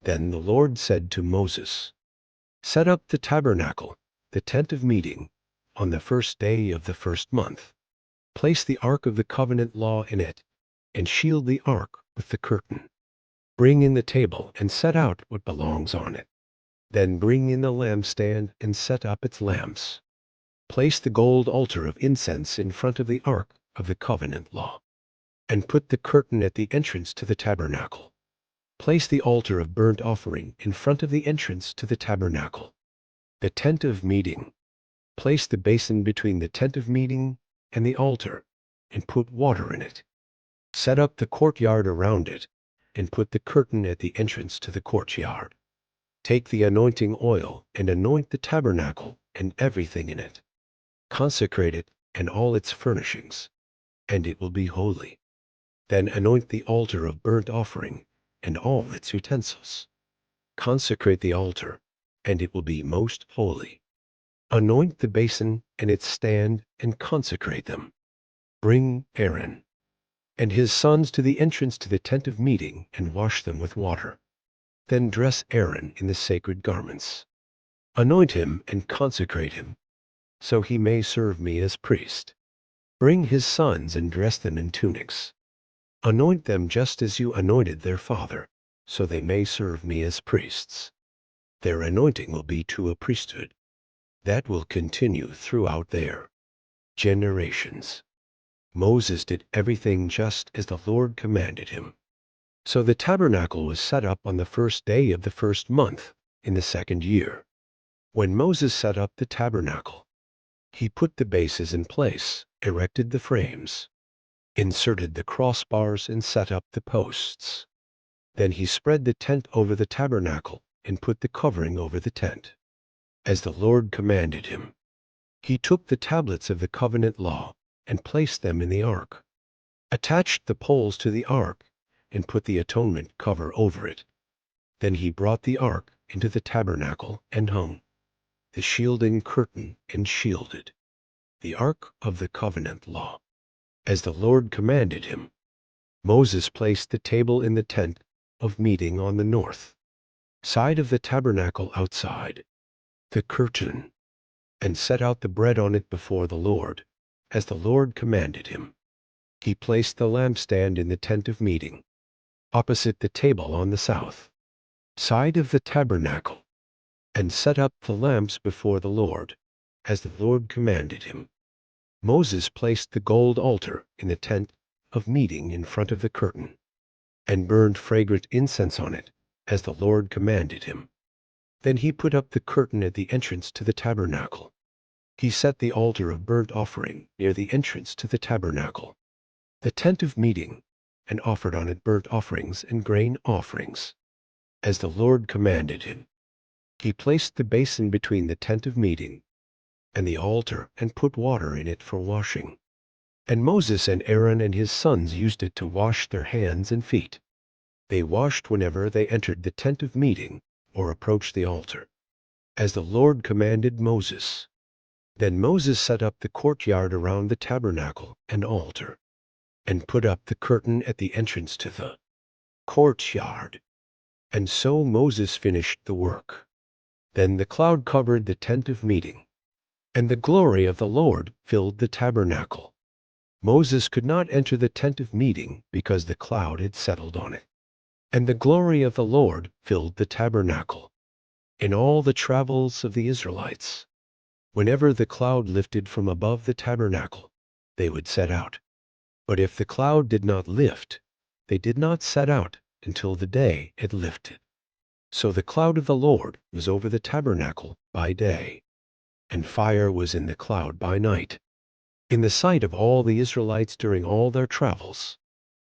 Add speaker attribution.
Speaker 1: Then the Lord said to Moses, "Set up the tabernacle, the tent of meeting, on the first day of the first month. Place the ark of the covenant law in it, and shield the ark with the curtain. Bring in the table and set out what belongs on it. Then bring in the lampstand and set up its lamps. Place the gold altar of incense in front of the ark of the covenant law, and put the curtain at the entrance to the tabernacle. Place the altar of burnt offering in front of the entrance to the tabernacle. The tent of meeting. Place the basin between the tent of meeting and the altar, and put water in it. Set up the courtyard around it, and put the curtain at the entrance to the courtyard. Take the anointing oil and anoint the tabernacle and everything in it. Consecrate it and all its furnishings, and it will be holy. Then anoint the altar of burnt offering and all its utensils. Consecrate the altar, and it will be most holy. Anoint the basin and its stand and consecrate them. Bring Aaron and his sons to the entrance to the tent of meeting and wash them with water. Then dress Aaron in the sacred garments. Anoint him and consecrate him, so he may serve me as priest. Bring his sons and dress them in tunics. Anoint them just as you anointed their father, so they may serve me as priests. Their anointing will be to a priesthood that will continue throughout their generations. Moses did everything just as the Lord commanded him. So the tabernacle was set up on the first day of the first month in the second year. When Moses set up the tabernacle, he put the bases in place, erected the frames, inserted the crossbars, and set up the posts. Then he spread the tent over the tabernacle and put the covering over the tent, as the Lord commanded him. He took the tablets of the covenant law and placed them in the ark, attached the poles to the ark, and put the atonement cover over it. Then he brought the ark into the tabernacle and hung the shielding curtain and shielded the ark of the covenant law, as the Lord commanded him. Moses placed the table in the tent of meeting on the north side of the tabernacle outside the curtain, and set out the bread on it before the Lord, as the Lord commanded him. He placed the lampstand in the tent of meeting, opposite the table on the south side of the tabernacle, and set up the lamps before the Lord, as the Lord commanded him. Moses placed the gold altar in the tent of meeting in front of the curtain, and burned fragrant incense on it, as the Lord commanded him. Then he put up the curtain at the entrance to the tabernacle. He set the altar of burnt offering near the entrance to the tabernacle, the tent of meeting, and offered on it burnt offerings and grain offerings, as the Lord commanded him. He placed the basin between the tent of meeting and the altar and put water in it for washing. And Moses and Aaron and his sons used it to wash their hands and feet. They washed whenever they entered the tent of meeting or approached the altar, as the Lord commanded Moses. Then Moses set up the courtyard around the tabernacle and altar, and put up the curtain at the entrance to the courtyard. And so Moses finished the work. Then the cloud covered the tent of meeting, and the glory of the Lord filled the tabernacle. Moses could not enter the tent of meeting because the cloud had settled on it, and the glory of the Lord filled the tabernacle. In all the travels of the Israelites, whenever the cloud lifted from above the tabernacle, they would set out. But if the cloud did not lift, they did not set out until the day it lifted. So the cloud of the Lord was over the tabernacle by day, and fire was in the cloud by night, in the sight of all the Israelites during all their travels.